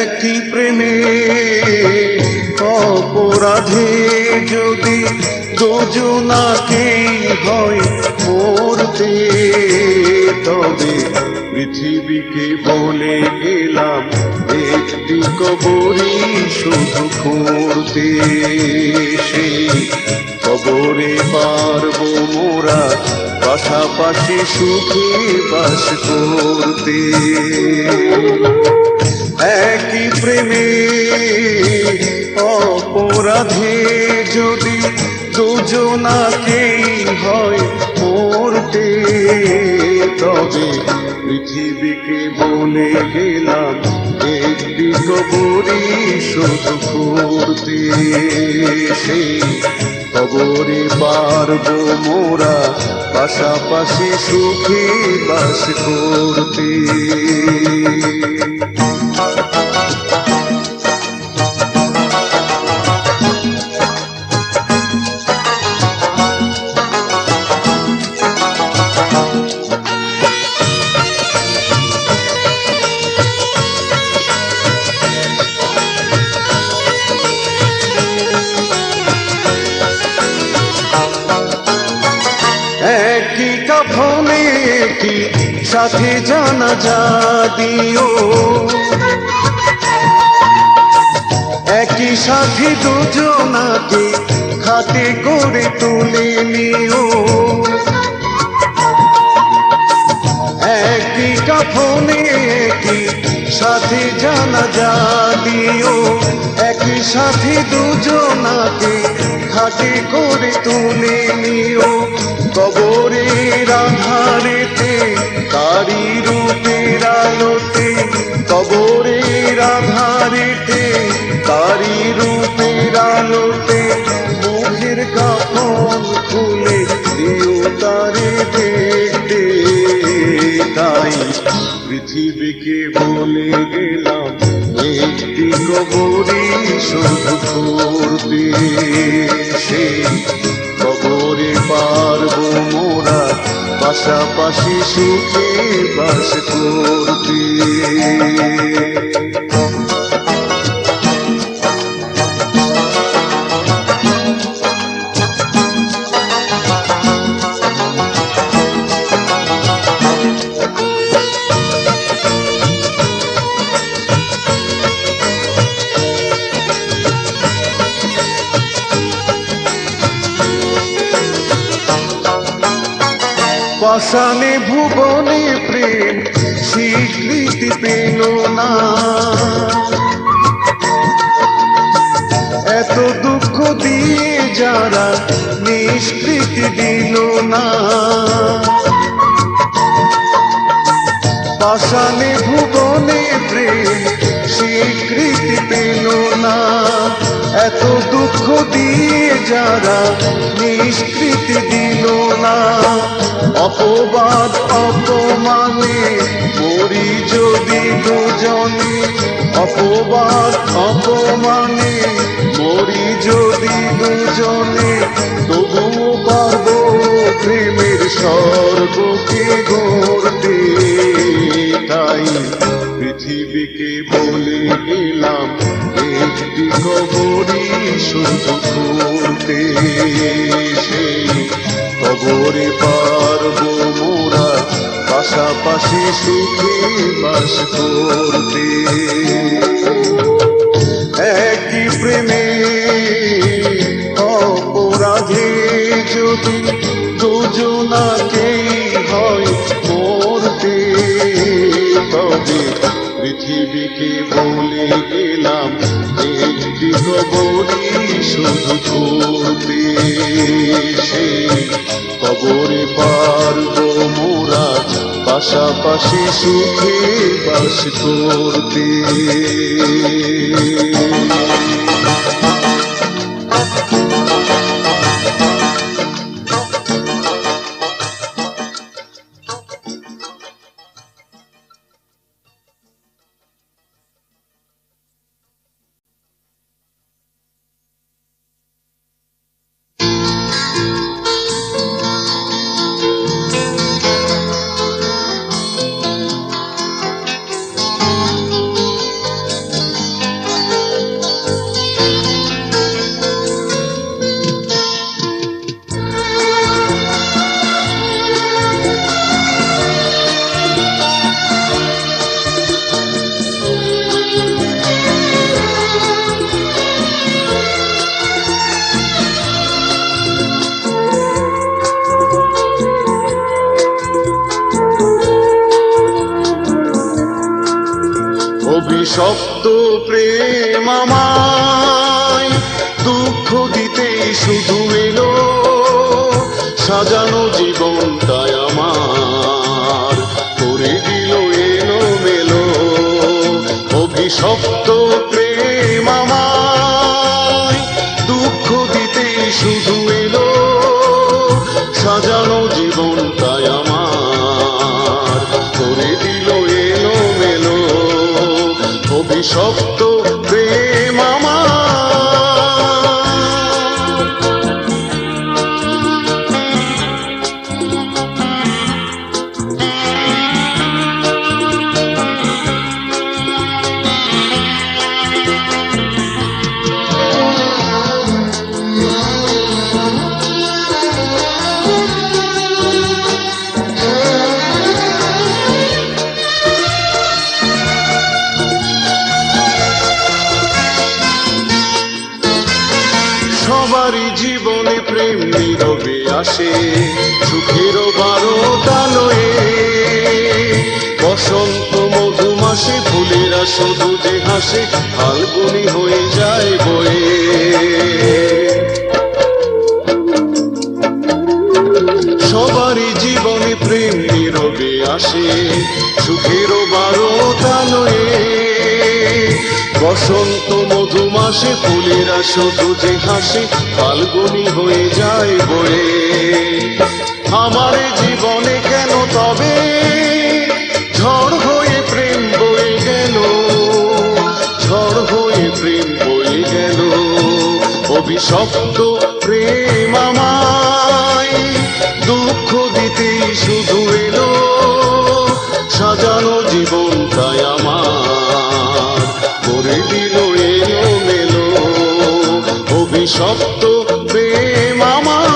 একই প্রেমে অপরাধে যদি দুজনাকেই হয় মরতে, তবে পৃথিবীকে বলে এলাম একটি কবরই শুধু খুঁড়তে। সেই কবরে পারবো মোরা পাশাপাশি সুখে বাস করতে। একই প্রেমে অপরাধে যদি দুজনাকেই হয় মরতে, তবে পৃথিবীকে বলে গেলাম একটি কবরই শুধু খুঁড়তে। সেই কবরে পারবো মোরা পাশাপাশি সুখে বাস করতে। একই কাফনে কি সাথে জানাজা দিও, একই সাথে দুজনাকে খাটে করে তুলে নিও। একই কাফনে কি সাথে জানাজা দিও, একই সাথে দুজনাকে খাটে করে তুলে নিও। কবরের আধারেতে তারি রূপের আলোতে, কবরের আধারেতে তারি রূপের আলোতে মুখের কাফন খুলে দিও তারে দেখতে। তাই পৃথিবীকে বলে গেলাম একটি কবরই শুধু খুঁড়তে। সেই কবরে পারবো মোরা পাশাপাশি সুখে বাস করতে। পাষাণে ভুবনে প্রেম স্বীকৃতি পেল না, এত দুঃখ দিয়ে যারা নিষ্কৃতি দিল না। পাষাণে ভুবনে প্রেম স্বীকৃতি পেল না, এত দুঃখ দিয়ে যারা নিষ্কৃতি দিল না। অপবাদ অপমানে মরি যদি দুজনে, অপবাদ অপমানে মরি যদি দুজনে, তবুও পারবো প্রেমের স্বর্গকে গড়তে। তাই পৃথিবীকে বলে গেলাম একটি কবরই শুধু খুঁড়তে। সেই কবরে পারবো মোরা পাশাপাশি সুখে বাস করতে। একই প্রেমে অপরাধে যদি দুজনাকেই হয় মরতে, তবে পৃথিবীকে বলে গেলাম একটি কবরই শুধু খুঁড়তে। সেই কবরে পারবো মোরা পাশাপাশি সুখে বাস করতে। অভিশপ্ত প্রেম আমায় দুঃখ দিতেই শুধু এলো, সাজানো জীবনটায় আমার করে দিল এলোমেলো। অভিশপ্ত প্রেম আমায় দুঃখ দিতেই শুধু এলো, সাজানো জীবনটায় আমার করে দিল এলোমেলো। অভিশপ্ত প্রেম আমার। সবারই জীবনে প্রেম নীরবে আসে, সুখেরও বারোটা লয়ে। বসন্ত মধুমাসে ফুলেরা শুধু যে হাসে, ফাল্গুনি হয়ে যায় বয়ে। সবারই জীবনে প্রেম নীরবে আসে, সুখেরও বারোটা লয়ে। বসন্ত মধুমাসে ফুলেরা শুধু যে হাসে, ফাল্গুনি হয়ে যায় বয়ে। আমার জীবনে কেন তবে ঝড় হয়ে প্রেম বয়ে গেল, ঝড় হয়ে প্রেম বয়ে গেল। অভিশপ্ত প্রেম আমায় দুঃখ দিতেই শুধু এলো, সাজানো জীবনটায় আমার করে দিল এলোমেলো। অভিশপ্ত প্রেম আমার।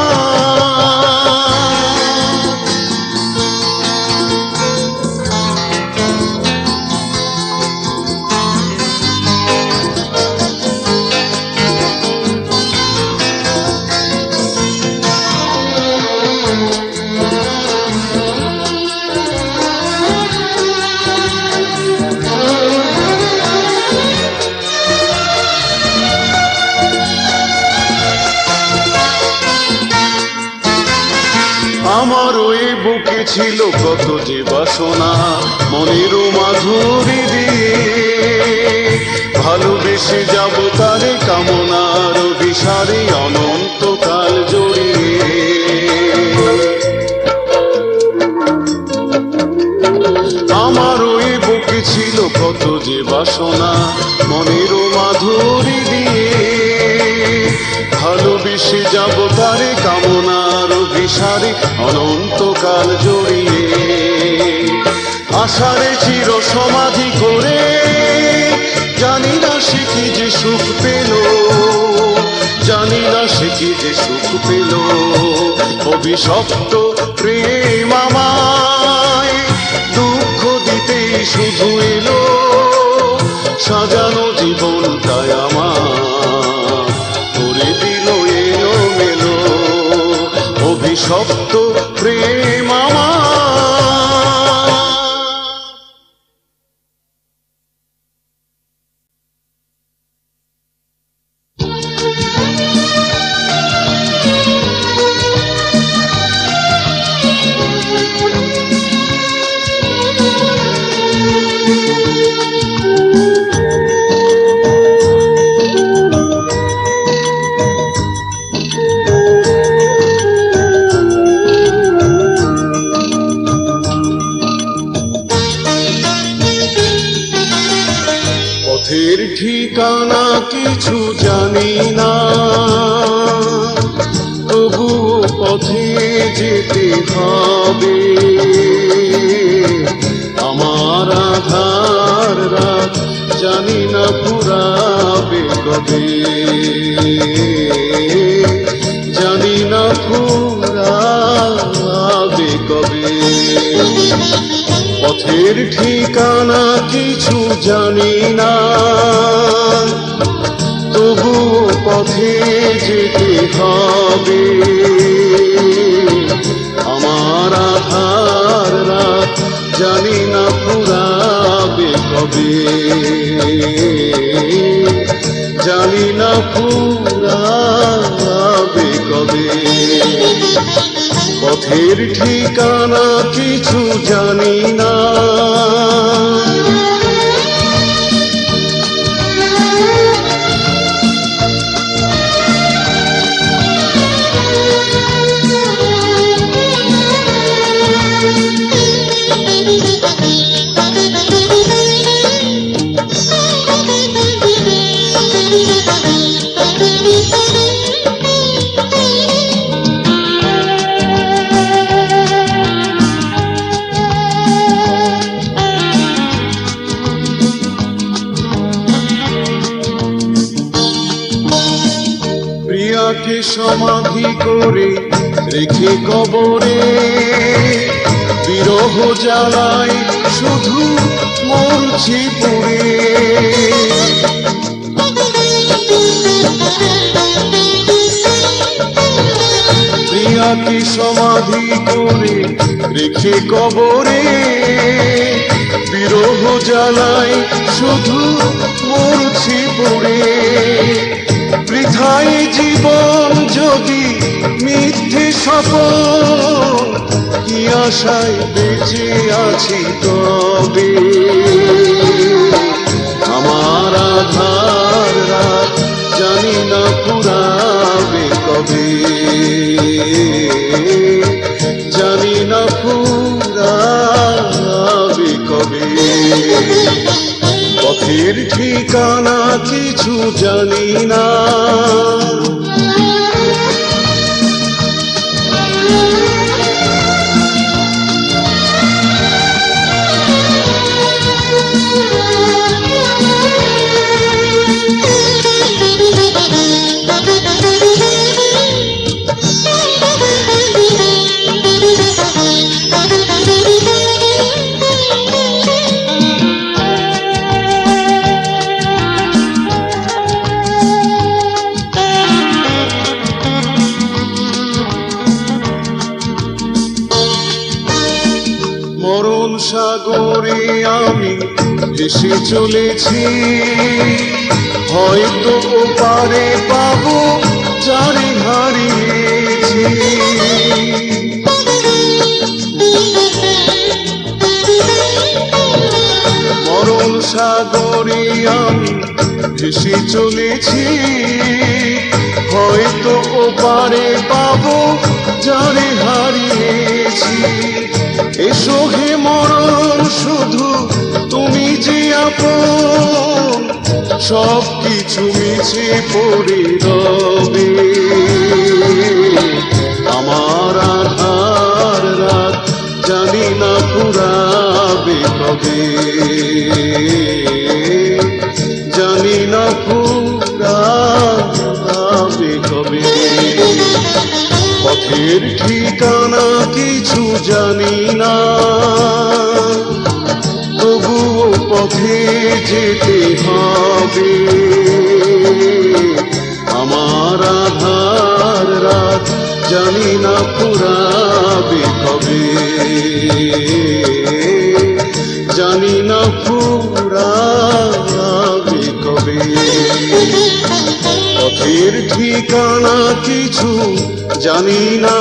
আমার ওই বুকে ছিল কত যে বাসনা, মনেরও মাধুরী দিয়ে ভালোবেসে যাব তারে কামনার অভিসারে অনন্তকাল জড়িয়ে। আমার ওই বুকে ছিল কত যে বাসনা, মনেরও মাধুরী দিয়ে ভালোবেসে যাব তারে কামনার অভিসারে অনন্তকাল জড়িয়ে। আশারে চির সমাধি করে জানি না সে কি যে সুখ পেল, জানি না সে কি যে সুখ পেল। অভিশপ্ত প্রেম আমায় দুঃখ দিতেই শুধু এলো, সাজানো জীবনটায় আমার করে দিল এলোমেলো। অভিশপ্ত প্রেম আমার। পথের ঠিকানা কিছু জানি না, তবুও পথে যেতে হবে। আমার আধার রাত জানি না ফুরাবে কবে, জানি না ফুরাবে কবে। পথের ঠিকানা কিছু জানি না, তবু পথে যেতে হবে। আমার আধার রাত জানি না ফুরাবে কবে। জানি না ফুরাবে কবে। পথের ঠিকানা কিছু জানি না, প্রিয়াকে সমাধি করে রেখে কবরে, বিরহ জ্বালায় শুধু মরছি পুড়ে। প্রিয়াকে সমাধি করে রেখে কবরে, বিরহ জ্বালায় শুধু মরছি পুড়ে। বৃথায় জীবন যদি মিথ্যে স্বপন, কি আশায় বেঁচে আছি তবে। আমার আধার রাত জানি না ফুরাবে কবে, জানি না ফুরাবে কবে। পথের ঠিকানা কিছু জানি না, মরণ সাগরে আমি ভেসে চলেছি, হয়তো ওপারে পাবো যারে হারিয়েছি। মরণ সাগরে আমি ভেসে চলেছি, হয়তো ওপারে পাবো যারে হারিয়েছি। এসো হে মরণ শুধু তুমি যে আপন, সব কিছু মিছে পড়ে রবে। আমার আধার রাত জানি না ফুরাবে কবে, জানি না ফুরাবে কবে। পথের ঠিকানা কিছু জানি না, তবুও পথে যেতে হবে। আমার আধার রাত জানি না ফুরাবে কবে, জানি না ফুরাবে কবে। পথের ঠিকানা কিছু জানি না।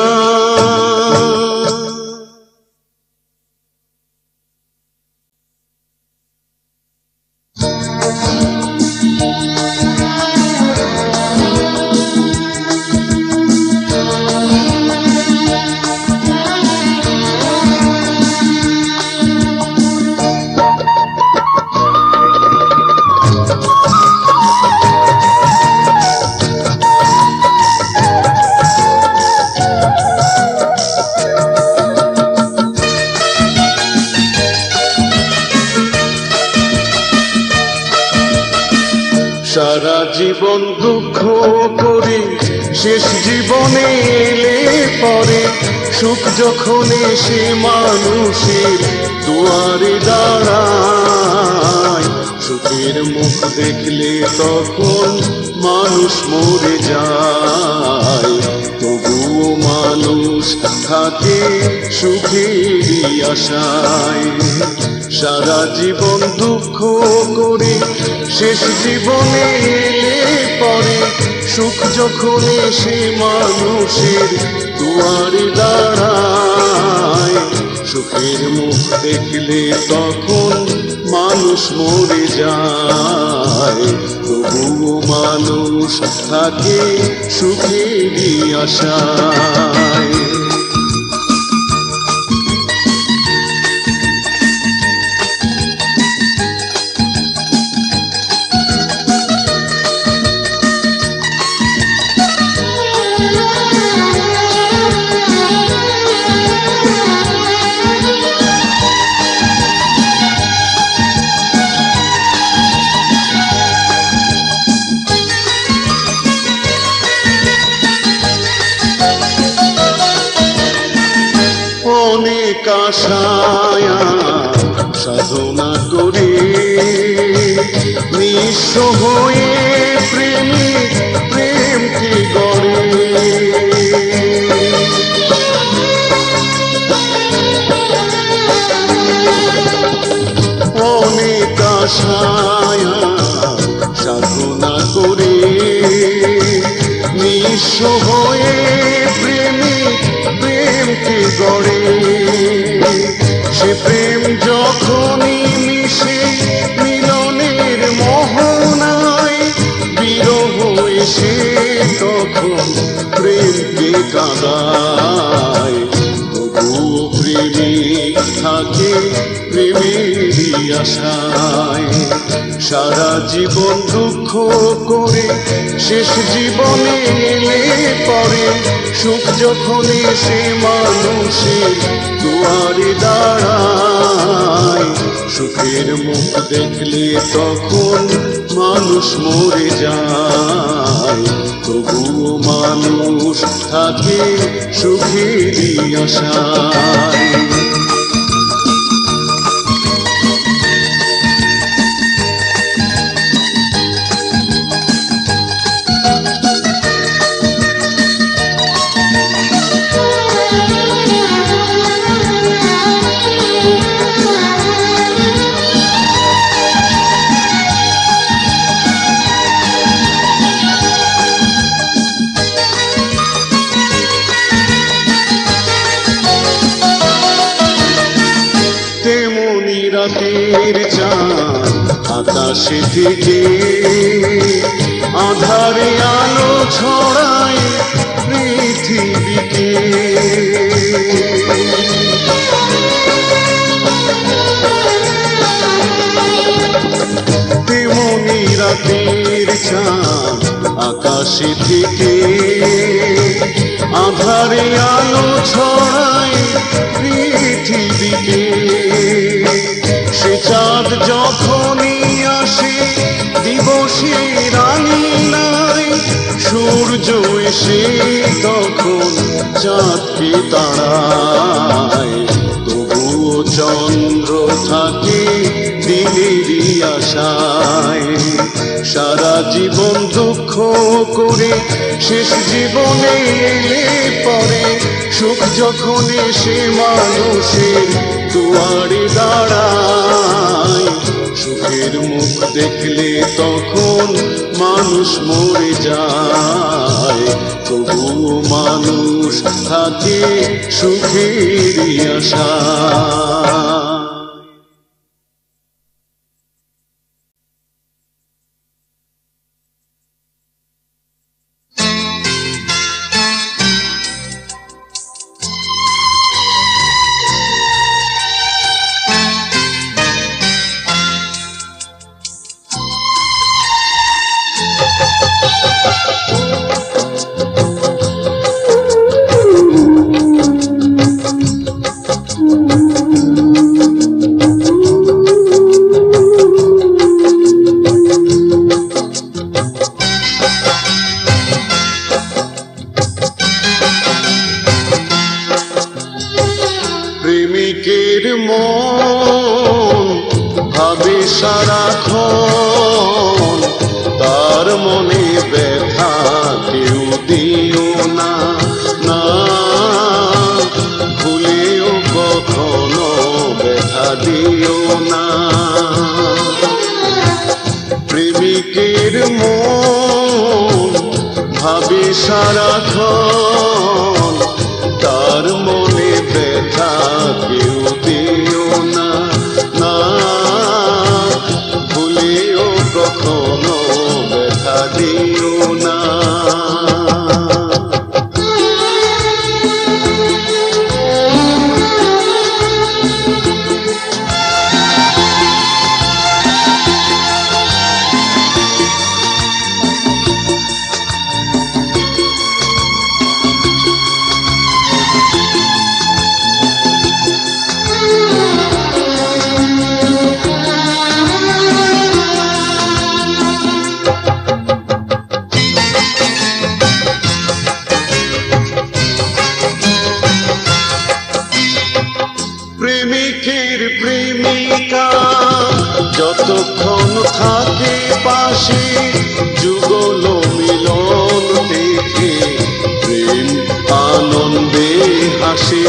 সারা জীবন দুঃখ করে শেষ জীবনে এলে পরে, সুখ যখন এসে মানুষের দুয়ারে দাঁড়ায়, সুখের মুখ দেখলে তখন মানুষ মরে যায়। তবুও মানুষ থাকে সুখেরই আশায়, সারা জীবন দুঃখ করে শেষ জীবনে এলে পরে সুখ যখন এসে মানুষের দুয়ারে দাঁড়ায়, সুখের মুখ দেখলে তখন মানুষ মরে যায়, তবুও মানুষ থাকে সুখেরই আশায়। অনেক আশায়া সাধনা করে নিঃস্ব হয়ে প্রেমিক প্রেমকে গড়ে, অনেক আশায়া সাধনা করে নিঃস্ব হয়ে প্রেমিক প্রেমকে গড়ে, সে প্রেম যখনই মিশে মিলনের মোহনায় বিরহ এসে তখন প্রেমকে কাঁদায়, তবুও প্রেমিক থাকে প্রেমেরই আশায়। সারা জীবন দুঃখ করে শেষ জীবনে এলে পরে সুখ যখন এসে মানুষের দুয়ারে দাঁড়ায়, সুখের মুখ দেখলে তখন মানুষ মরে যায়, তবুও মানুষ থাকে সুখেরই আশায়। রাতের চাঁদ আকাশে থেকে আধারে আলো ছড়ায় পৃথিবীকে, তেমনি রাতের চাঁদ আকাশে থেকে আধারে আলো ছড়ায় পৃথিবীকে, সে চাঁদ যখনই আসে দিবসের আঙিনায় সূর্য এসে তখন চাঁদকে তাড়ায়, তবুও চন্দ্র থাকে দিনেরই আশায়। সারা জীবন দুঃখ করে শেষ জীবনে এলে পরে সুখ যখন এসে মানুষের দুয়ারে দাঁড়ায়, সুখের মুখ দেখলে তখন মানুষ মরে যায়, তবুও মানুষ থাকে সুখেরই আশায়। প্রেমিকের মন ভাবে সারাক্ষণ, তার মনে ব্যথা কেউ দিও না, না ভুলেও কখনো ব্যথা দিও না। সারাক্ষণ তার মনে ব্যথা কেউ দিও না, না ভুলেও কখনো ব্যথা দিও না। প্রেমিকের প্রেমিকা যতক্ষণ থাকে পাশে, যুগল মিলন দেখে প্রেম আনন্দে হাসে।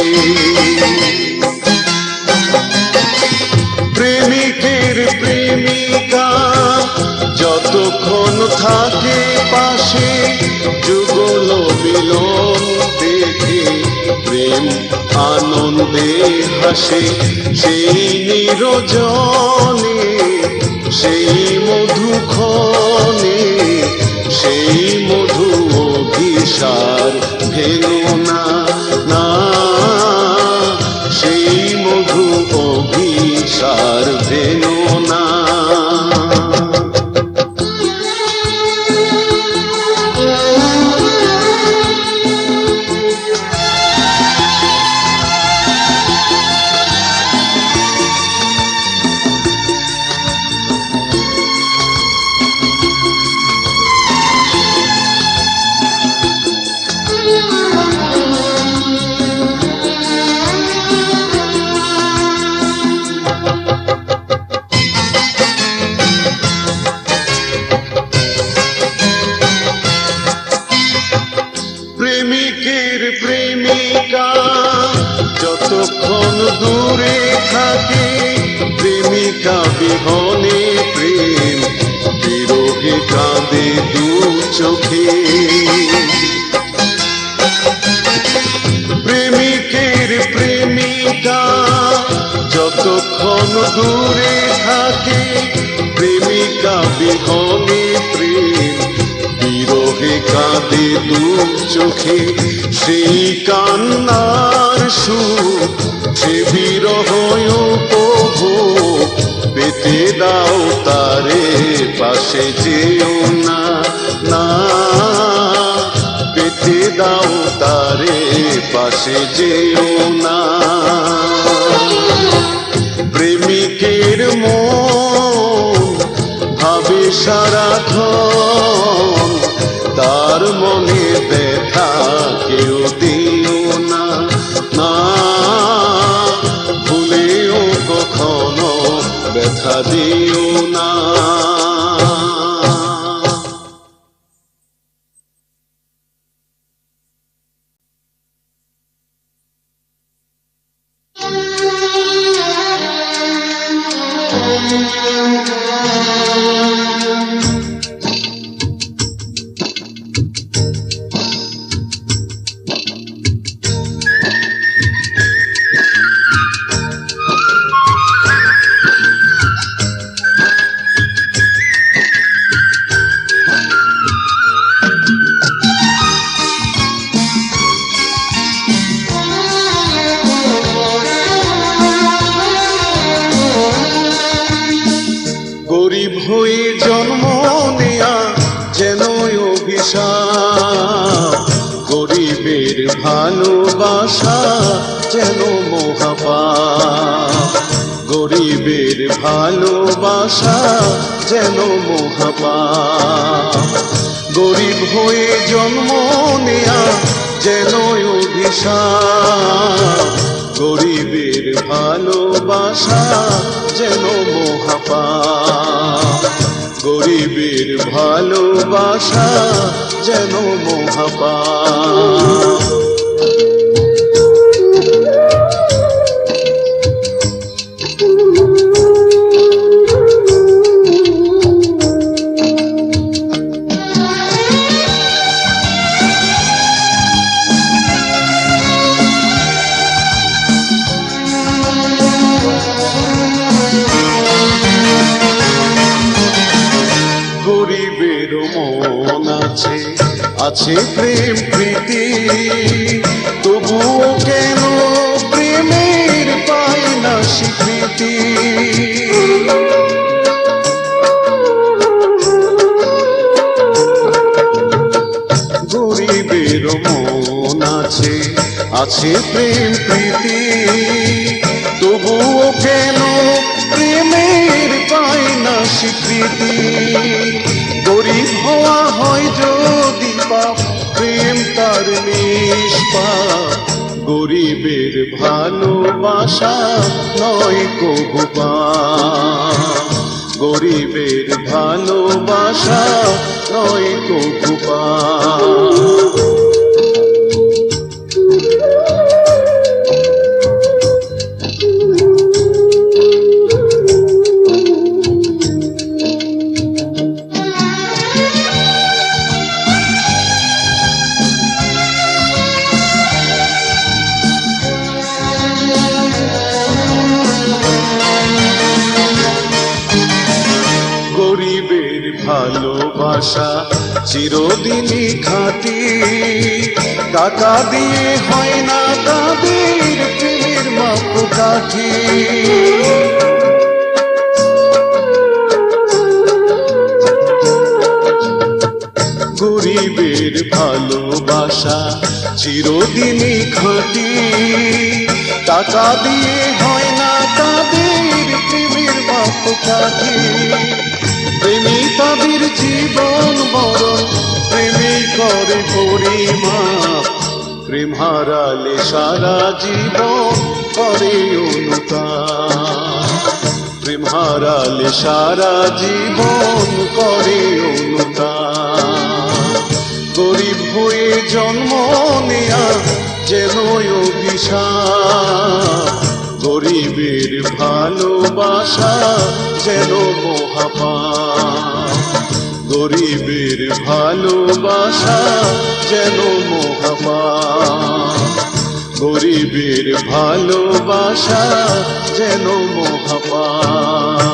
প্রেমিকের প্রেমিকা যতক্ষণ থাকে পাশে, যুগল মিলন দেখে প্রেম আনন্দে হাসে। সেই নিরজনে সেই মধুক্ষণে সেই মধু অভিসার ভেঙো না, না সেই মধু অভিসার ভেঙো না। প্রেমিকের প্রেমিকা যতক্ষণ দূরে থাকে, প্রেমিকা বিহনে প্রেম বিরহে কাঁদে দু চোখে। প্রেমিকের প্রেমিকা যতক্ষণ দূরে থাকে, প্রেমিকা বিহনে প্রেম বিরহে কাঁদে দু চোখে। সেই কান্নার সুর সে বিরহ উপভোগ পেতে দাও তারে পাশে যেও না, না পেতে দাও তারে পাশে যেও না। প্রেমিকের মন ভাবে সারাক্ষণ তার মনে ব্যথা কেউ দিও না, না ভুলেও কখনো ব্যথা দিও না। গরিব হয়ে জন্ম নেয়া যেন অভিশাপ, গরিবের ভালোবাসা যেন মহাপাপ, গরিবের ভালোবাসা যেন মহাপাপ। গরিব হয়ে জন্ম নেয়া যেন অভিশাপ, গরিবের ভালোবাসা যেন মহাপাপ, গরিবের ভালোবাসা যেন মহাপাপ। মন আছে, আছে প্রেম প্রীতি, তবুও কেন প্রেমের পায় না স্বীকৃতি। গরিবের মন আছে, আছে প্রেম প্রীতি, তবুও কেন প্রেমের পায় না স্বীকৃতি। গরিব হওয়া হয় যদি পাপ, প্রেম তার নিষ্পাপ। গরিবের ভালোবাসা নয় কবু পাপ, গরিবের ভালোবাসা নয় কবু পাপ। গরিবের ভালোবাসা চিরদিনই খাঁটি, টাকা দিয়ে হয় না তাদের প্রেমের মাপকাঠি। গরিবের ভালোবাসা চিরদিনই খাঁটি, টাকা দিয়ে হয় না তাদের প্রেমের মাপকাঠি। প্রেমী তাদের জীবন বরণ, প্রেমী করে পরিমাপ। প্রেম হারালে সারা জীবন করে অনুতাপ, প্রেম হারালে সারা জীবন করে অনুতাপ। গরিব হয়ে জন্ম নেয়া যেন অভিশাপ, গরিবের ভালোবাসা যেন মহাপাপ। গরিবের ভালোবাসা যেন মহাপাপ, গরিবের ভালোবাসা যেন মহাপাপ।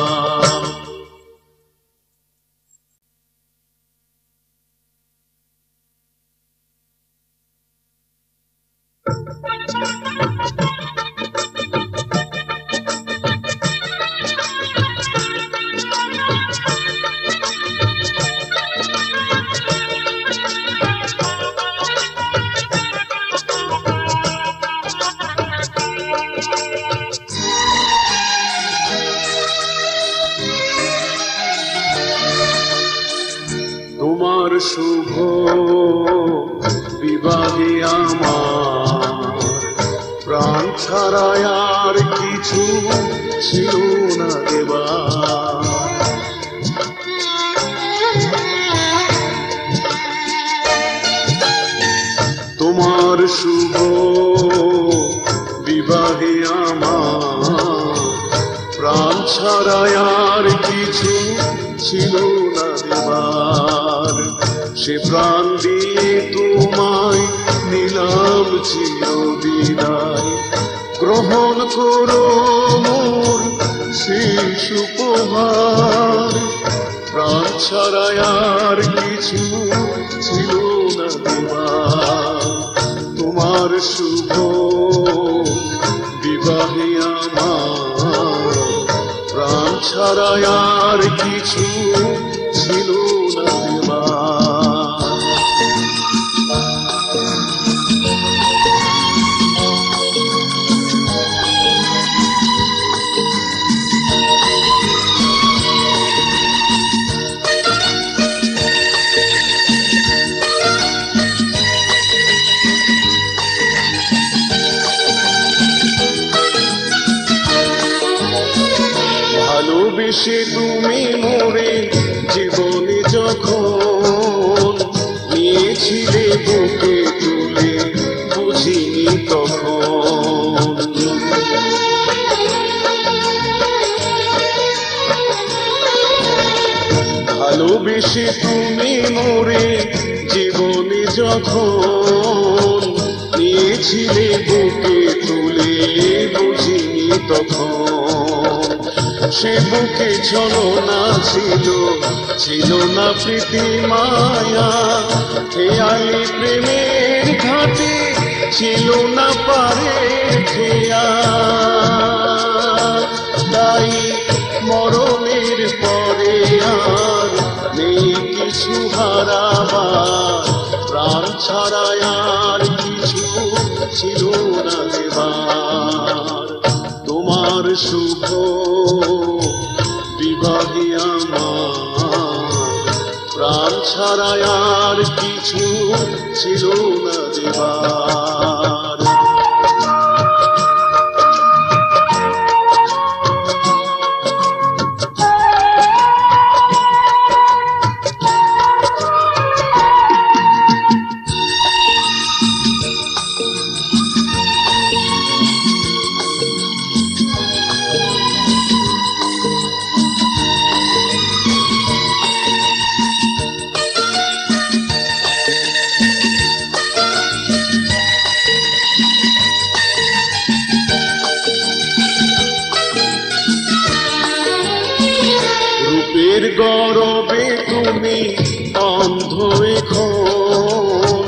তোমার শুভ বিবাহে আমার প্রাণ ছাড়ায় আর কিছু ছিল না দেবার। তোমার শুভ বিবাহে আমার প্রাণ ছাড়ায় আর কিছু ছিল না দেবার। সে প্রাণ দিয়ে তোমায় নিলাম চিরবিদায়, গ্রহণ করো মোর শেষ উপহার। প্রাণ ছাড়ায় আর কিছু ছিল না দেবার। তোমার শুভ বিবাহে আমার প্রাণ ছাড়ায় আর কিছু ছিল না দেবার। ভালোবেসে তুমি মোরে জীবনে যখন নিয়েছিলে বুকে তুলে, বুঝিনি তখন। ভালোবেসে তুমি মোরে জীবনে যখন নিয়েছিলে বুকে তুলে, বুঝিনি তখন। সে বুকে ছলনা ছিল, ছিল না প্রীতি মায়া। খেয়ালি প্রেমের ঘাটে ছিল না পারের খেয়া। তাই মরণের পরে আর নেই কিছু হারাবার, প্রাণ ছাড়ায় আর কিছু ছিল না দেবার। তোমার শুভ বিবাহে আমার প্রাণ ছাড়ায় আর কিছু ছিল না দেবার। রূপের গরবে তুমি অন্ধ এখন,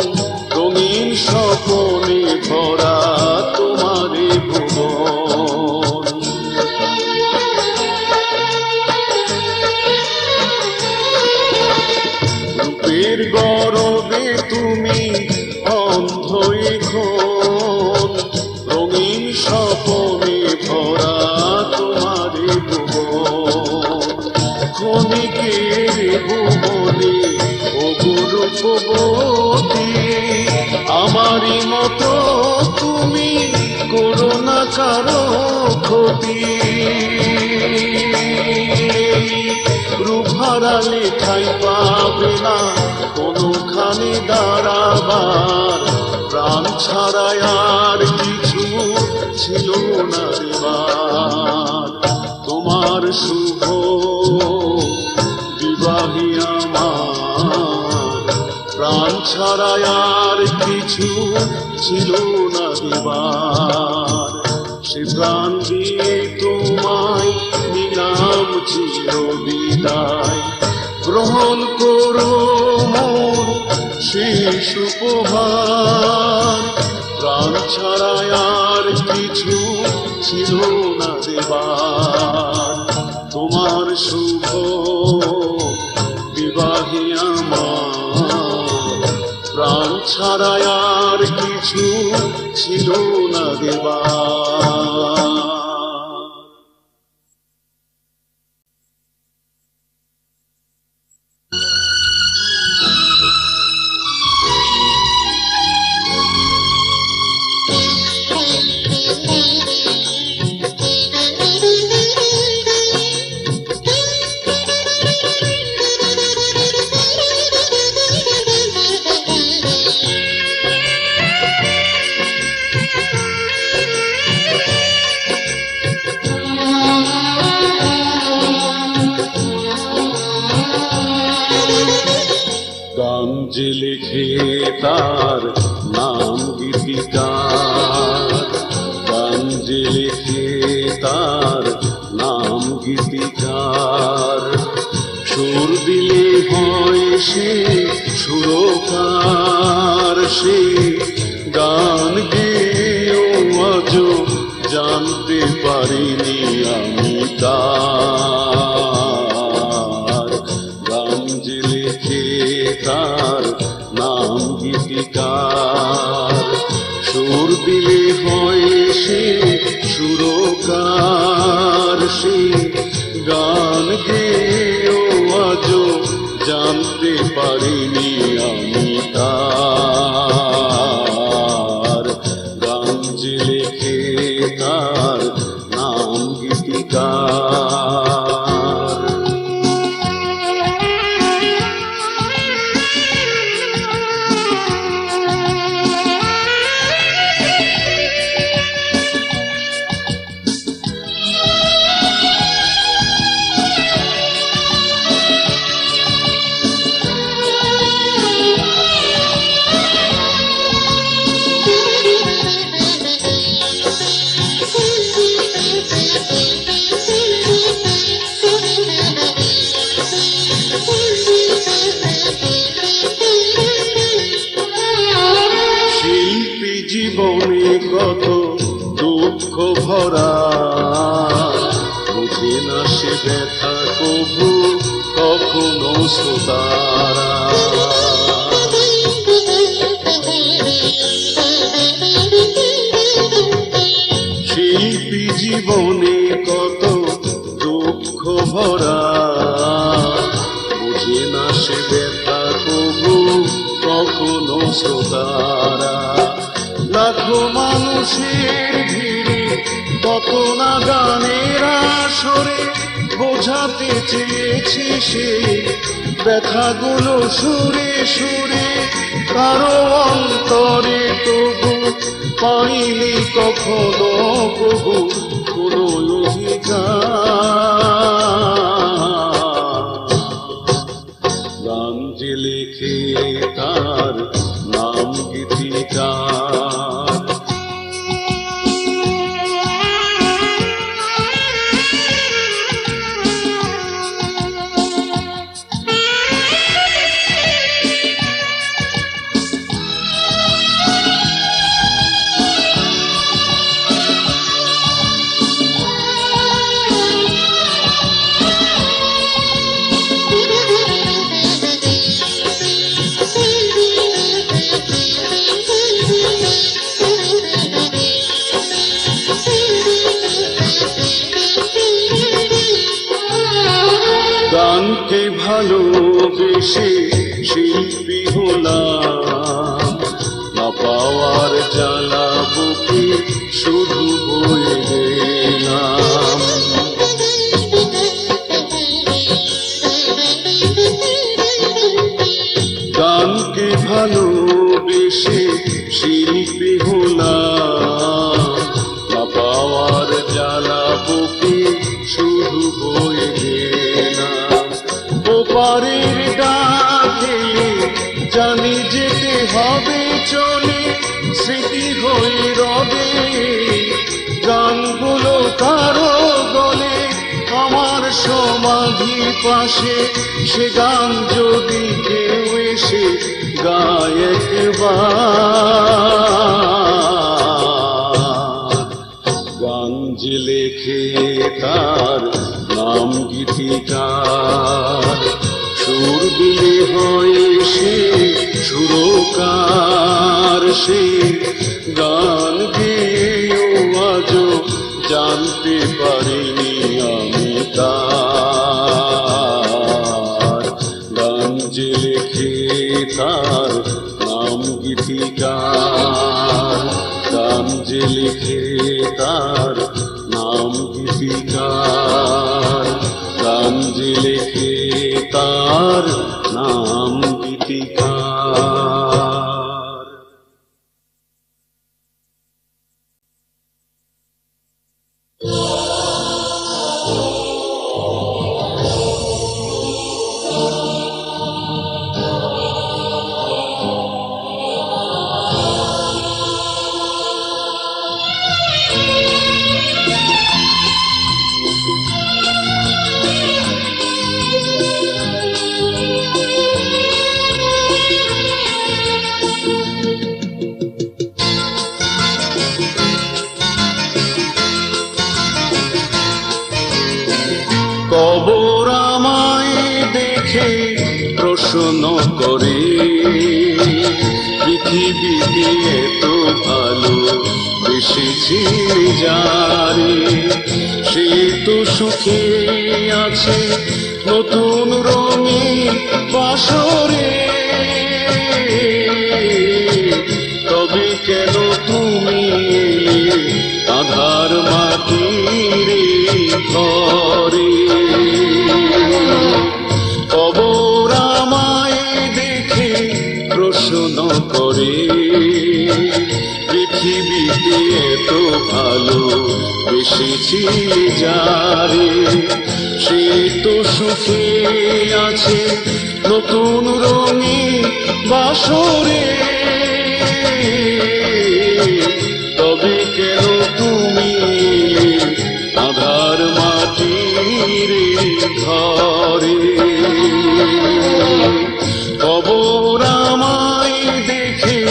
রঙিন স্বপনে ভরা তোমারে ভুবন। রূপের গরবে তুমি অন্ধ এখন, রঙিন স্বপনে ভরা তোমারে ভুবন। ক্ষণিকের ভুবনে ও রূপবতী, আমারই মতো তুমি করো না কারো ক্ষতি। রূপ হারালে ঠাঁই পাবে না কোনোখানে দাঁড়াবার, প্রাণ ছাড়ায় আর কিছু ছিল না দেবার। তোমার শুভ বিবাহে আমার প্রাণ ছাড়ায় আর কিছু ছিল না দেবার। সে প্রাণ দিয়ে তোমায় নিলাম চির বিদায়, গ্রহণ করো মোর শেষ উপহার। প্রাণ ছাড়ায় আর কিছু ছিল না দেবার। তোমার শুভ বিবাহে আমার প্রাণ ছাড়ায় আর কিছু ছিল না দেবার। গান যে লিখে তার নাম গীতিকার, গান যে লিখে তার নাম গীতিকার। সুর দিলে হয় সে সুরকার, সে গান গেয়েও আজও জানতে পারিনি আমি তার। গান যে লিখে তার নাম গীতিকার, সুর দিলে হয় সে সুরকার, সে গান গেয়েও আজও জানতে পারিনি আমি তার। গান যে লিখে তার নাম গীতিকার। জীবনে কত দুঃখ ভরা, বুঝে না সে ব্যথা কবু কখনো শ্রোতারা। শিল্পী জীবনে কত দুঃখ ভরা, বুঝে না সে ব্যথা কবু কখনো শ্রোতারা। লাখো মানুষের ভিড়ে কত না গানের আসরে বোঝাতে চেয়েছে সে ব্যথাগুলো সুরে সুরে, কারো অন্তরে তবু পাইনি কখনো কবু কোনো অধিকার। গান যে লেখে তার নাম গীতিকার। গানকে ভালোবেসে শিল্পী হলাম, না পাওয়ার জ্বালা বুকে শুধু বয়ে গেলাম। গানকে ভালোবেসে শিল্পী হলাম, না পাওয়ার জ্বালা বুকে শুধু বয়ে গেলাম। ওপারের ডাকে জানি যেতে হবে চলে, স্মৃতি হয়ে রবে গানগুলো কারো গলে। আমার সমাধি পাশে সে গান যদি কেউ এসে গায় একবার। গান যে লেখে তার নাম গীতিকার, সুর দিলে হয় সে সুরকার। সে গান গেয়েও আজও জানতে পারিনি আমি তার। গান যে লেখে তার নাম গীতিকার, গান যে লেখে তার নাম গীতিকার, গান যে লেখে তার নাম গীতিকার। কবর আমায় দেখে প্রশ্ন করে, পৃথিবীতে এত ভালো বেসেছিলি যারে, সে তো সুখে আছে নতুন রঙিন বাসরে। তবে কেন তুমি আধার মাটির ঘরে? কবর আমায় দেখে প্রশ্ন করে, পৃথিবীতে এত ভালো বেসেছিলি যারে, সে তো সুখে আছে নতুন রঙিন বাসরে। তবে কেন তুমি আধার মাটির ঘরে? কবর আমায় দেখে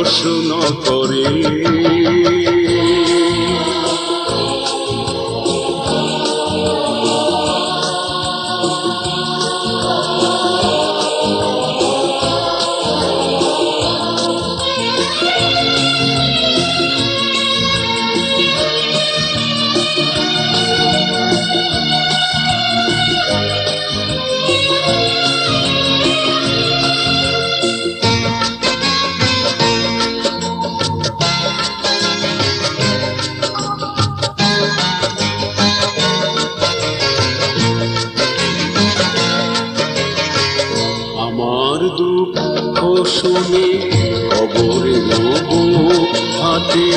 প্রশ্ন করে। আমার দুঃখ শুনে কবরে রব হাতে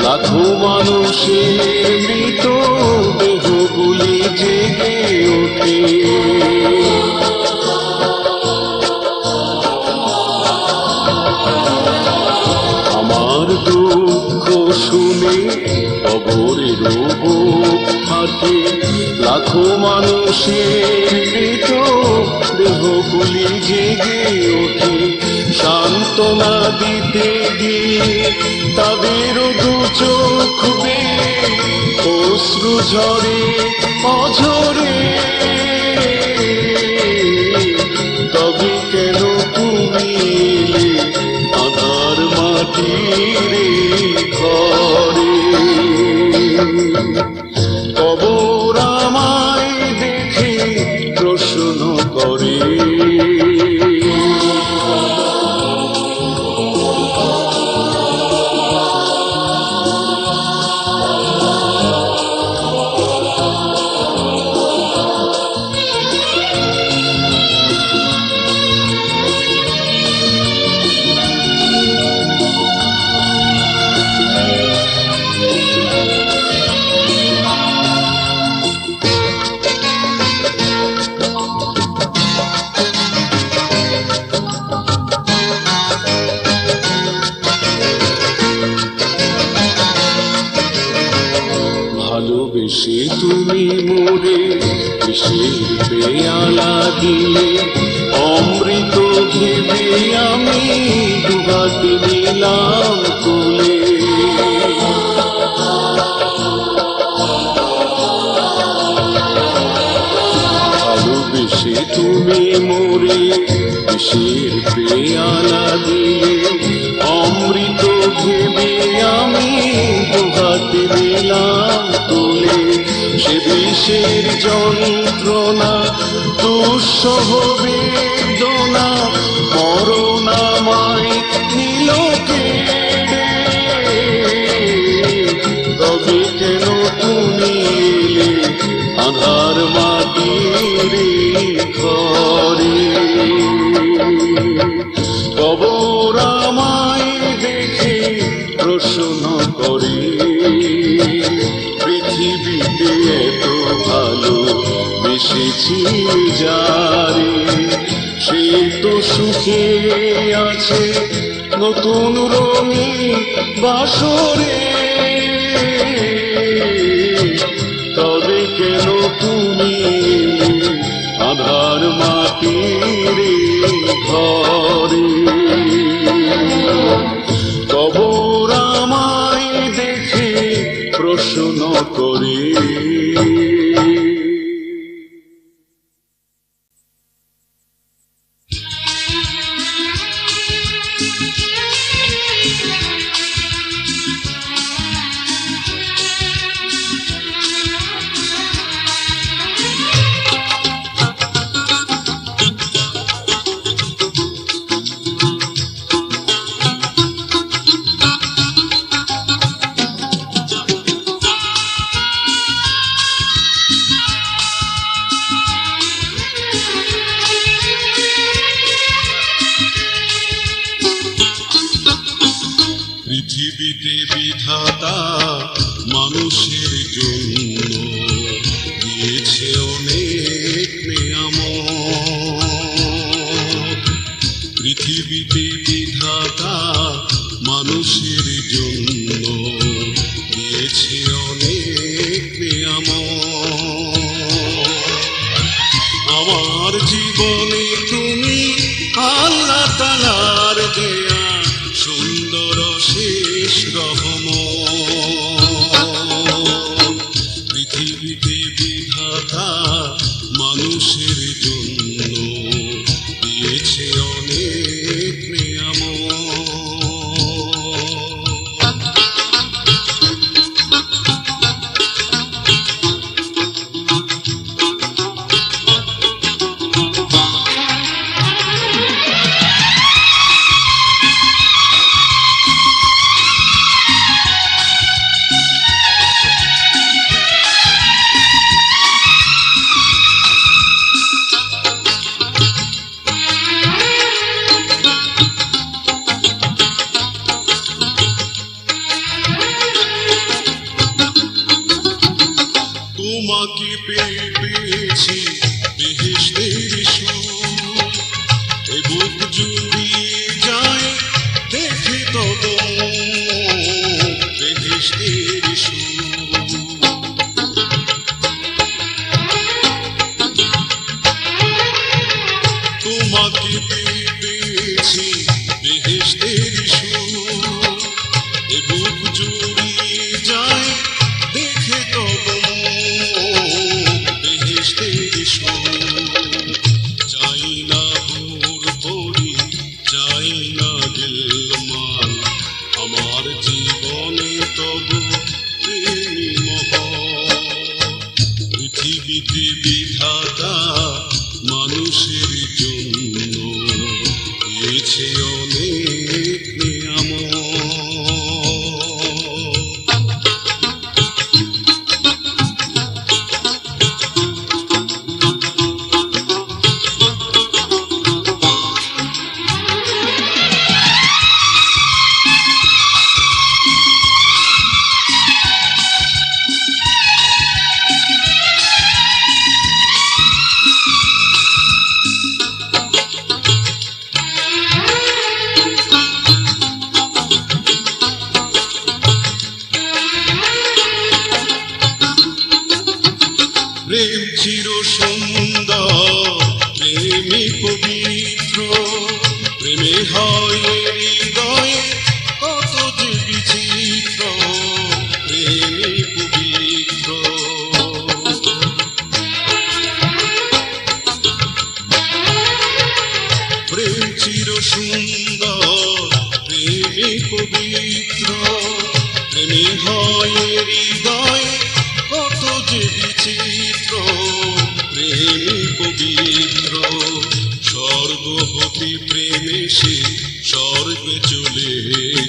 লাখো মানুষের মৃত দেহগুলি জেগে ওঠে। আমার দুঃখ শুনে কবরে রব হাতে লাখো মানুষের মৃত দেহগুলি জেগে ওঠে। সান্ত্বনা দিতে গিয়ে তাদের দু চোখ বেয়ে অশ্রু ঝরে অঝরে। তবে কেন তুমি এলে আধার মাটির ঘরে? কবর আমায় দেখে প্রশ্ন করে। ভালোবেসে তুমি মোরে বিষের পেয়ালা দিলে, অমৃত ভেবে আমি দুহাত নিলাম কোলে। ভালোবেসে তুমি মোরে বিষের পেয়ালা দিলে, অমৃত ভেবে আমি দুহাত নিলাম তুলে। সে বিষের যন্ত্রণা দুঃসহ বেদনা মরণ আমায় নিল কেড়ে। তবে কেন তুমি এলে আধার মাটির ঘরে? কবর আমায় দেখে প্রশ্ন করে। পৃথিবীতে এত ভালো বেসেছি যারে, সে তো সুখে আছে নতুন রঙিন বাসরে। তবে কেন তুমি আধার মাটির ঘরে? কবর আমায় দেখে প্রশ্ন করে। পৃথিবীতে বিধাতা মানুষের জন্য দিয়েছে অনেক নিয়ামত। পৃথিবীতে বিধাতা মানুষের জন্য দিয়েছে অনেক নিয়ামত। আমার জীবনে তুমি আল্লাহ তাআলার দেয়া সুন্দর পৃথিবীতে বিধাতা মানুষের জন্য দিয়েছে অনেক নিয়ামত। প্রেম চির সুন্দর, প্রেমী পবিত্র, প্রেমে হয় হৃদয়ে কত যে বিচিত্র, প্রেমী পবিত্র। প্রেম চির সুন্দর, প্রেমী পবিত্র, প্রেমে হয় হৃদয়ে কত যে বিচিত্র, প্রেমী পবিত্র। স্বর্গ হতে প্রেম এসে স্বর্গে চলে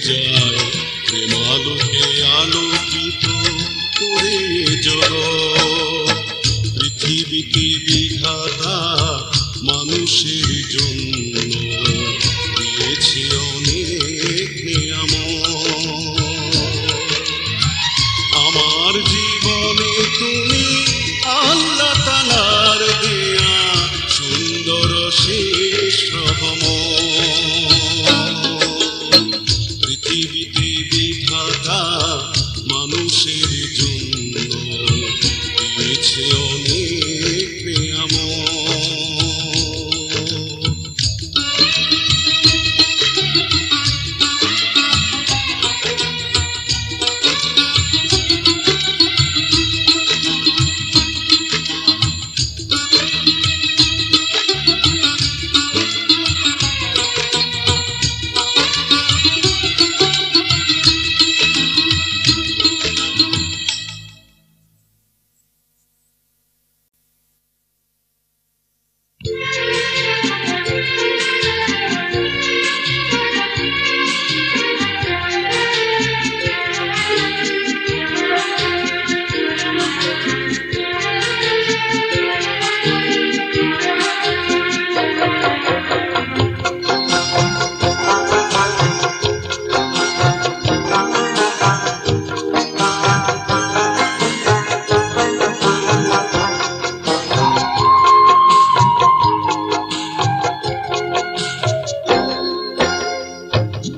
যায়, প্রেম আলোকে আলোকিত করে জগৎ। পৃথিবীতে বিধাতা মানুষের জন্য দিয়েছে অনেক নিয়ামত। আমার জীবনে তুমি আল্লাহ তাআলার দেয়া সুন্দর শেষ রহমত। পৃথিবীতে বিধাতা মানুষের জন্য দিয়েছে অনেক নিয়ামত।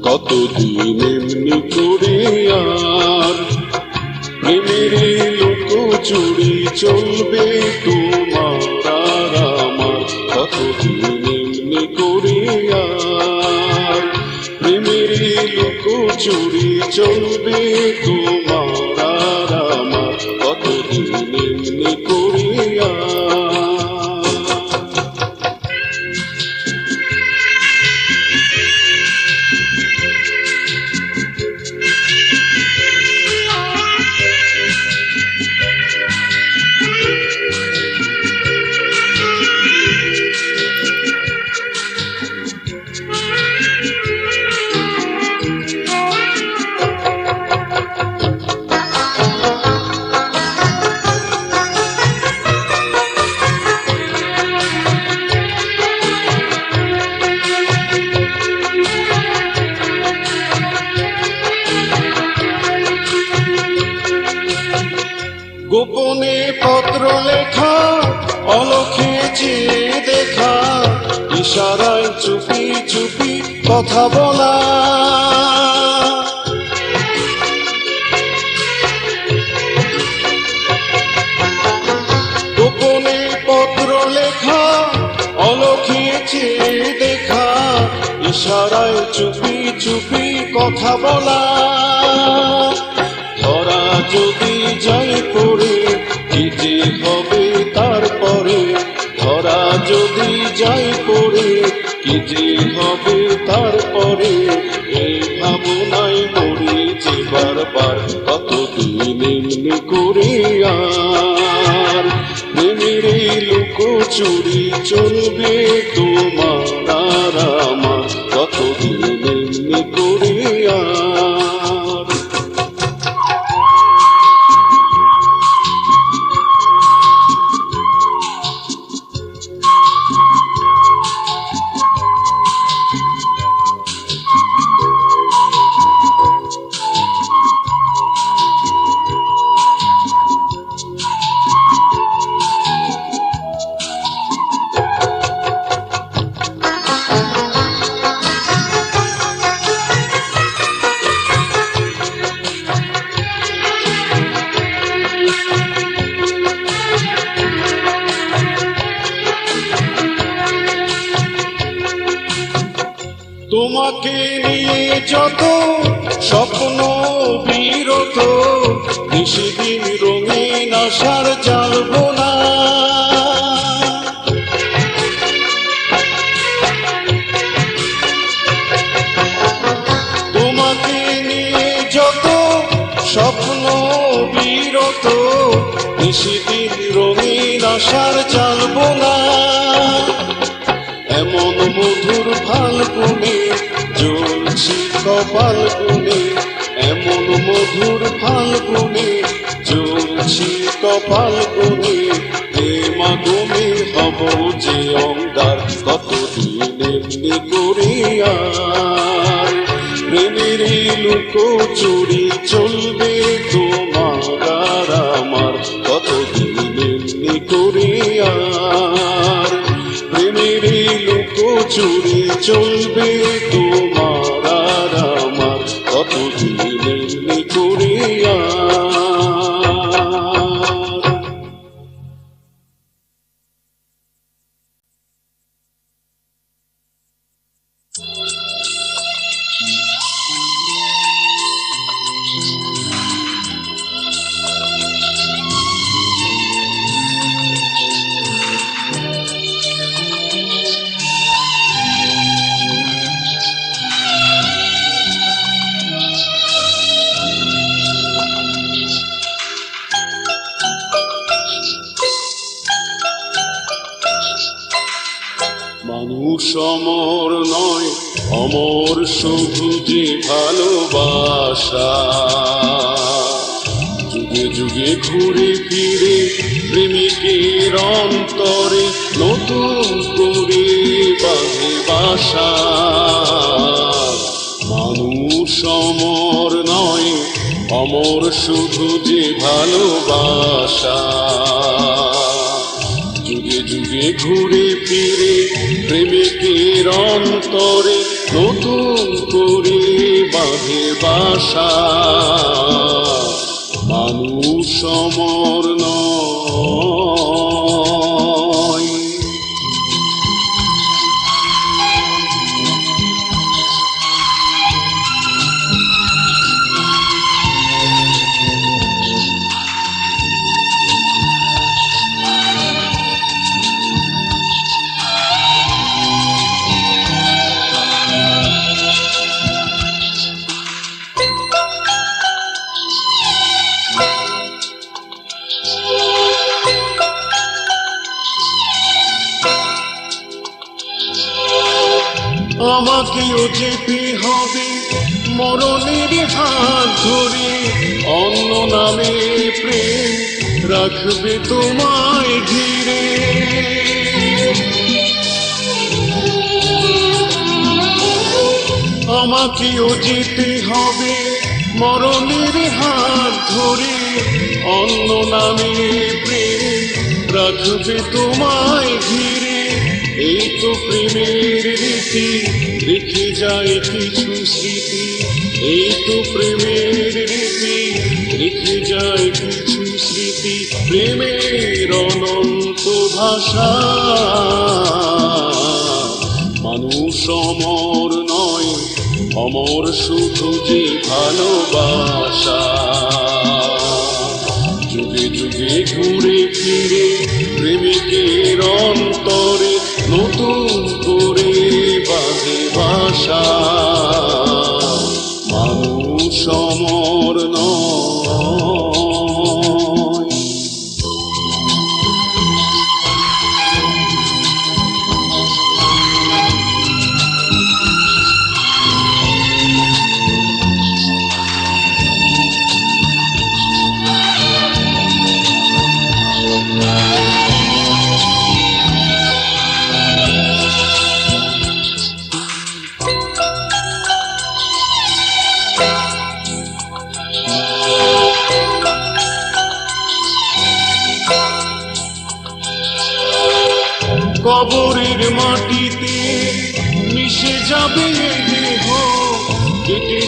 কতদিন এমনি করে আর প্রেমের লুকোচুরি চলবে তোমার আর আমার। কতদিন এমনি করে আর প্রেমের লুকোচুরি চলবে তোমার আর আমার। কতদিন এমনি করে আর গোপনে পত্র লেখা, অলক্ষে চেয়ে দেখা, ইশারায় চুপি চুপি কথা বলা। গোপনে পত্র লেখা, অলক্ষে চেয়ে দেখা, ইশারায় চুপি চুপি কথা বলা। ধরা যদি যাই পড়ে কি যে হবে তারপরে, ধরা যদি যাই পড়ে কি যে হবে তারপরে, এই ভাবনায় মরি যে বারবার। কতদিন এমনি করে আর প্রেমের চুরি চলবে তোমার আর আমার কতদিন এমনি করে আর। তোমাকে নিয়ে যত স্বপ্ন বিরত, নিশিদিন রঙিন আশার জ্বালবো না। তোমাকে নিয়ে যত স্বপ্ন বিরত, নিশিদিন রঙিন আশার জ্বালবো না। এমন মধুর ফাল্গুনে জ্বলছি কপাল গুনে, এমন মধুর ফাল্গুনে জ্বলছি কপাল গুনে। প্রেমা গুনে হব যে অঙ্গার কতদিন এমনি করে আর। প্রেমের লুকো চুরি চলবে তোমার আর আমার কতদিন এমনি করে আর। প্রেমের লুকো চুরি চলবে তোমার আর আমার কতদিন এমনি করে আর। মানুষ অমর নয়, অমর শুধু যে ভালোবাসা। যুগে যুগে ঘুরে ফিরে প্রেমিকের অন্তরে নতুন করে বাঁধে বাসা। মানুষ অমর নয়, অমর শুধু যে ভালোবাসা। যুগে যুগে ঘুরে ফিরে প্রেমিকের অন্তরে নতুন করে বাঁধে বাসা। মানুষ অমর নয়। আমাকেও যেতে হবে মরণের হাত ধরে, অন্য নামে প্রেম রাখবে তোমায় ঘিরে। আমাকেও যেতে হবে মরণের হাত ধরে, অন্য নামে প্রেম রাখবে তোমায় ঘিরে। এই তো প্রেমের রীতি, রেখে যায় কিছু স্মৃতি। এই তো প্রেমের রীতি, রেখে যায় কিছু স্মৃতি। প্রেমের অনন্ত ভাষা। মানুষ অমর নয়, অমর শুধু যে ভালোবাসা। যুগে যুগে ঘুরে ফিরে প্রেমিকের অন্তরে নতুন করে বাঁধে বাসা। মানুষ অমর নয়।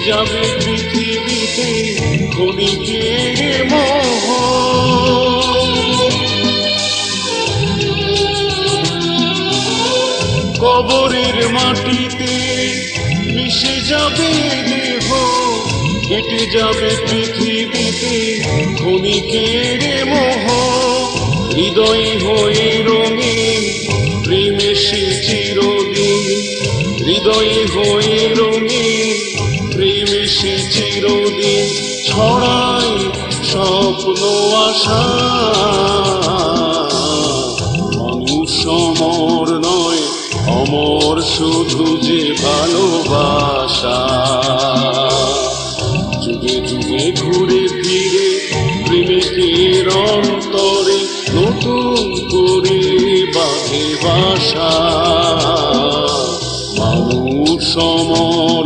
যাবে পৃথিবীতে ক্ষণিকের মোহ। কবরের মাটিতে মিশে যাবে দেহ, কেটে যাবে পৃথিবীতে ক্ষণিকের মোহ। হৃদয় হয়ে রঙিন প্রেমে সে চিরদিন, হৃদয় হয়ে রঙিন প্রেমে সে চিরদিন ছড়ায় স্বপ্ন আশা। মানুষ অমর নয়, অমর শুধু যে ভালোবাসা। যুগে যুগে ঘুরে ফিরে প্রেমিকের অন্তরে নতুন করে বাঁধে বাসা। মানুষ অমর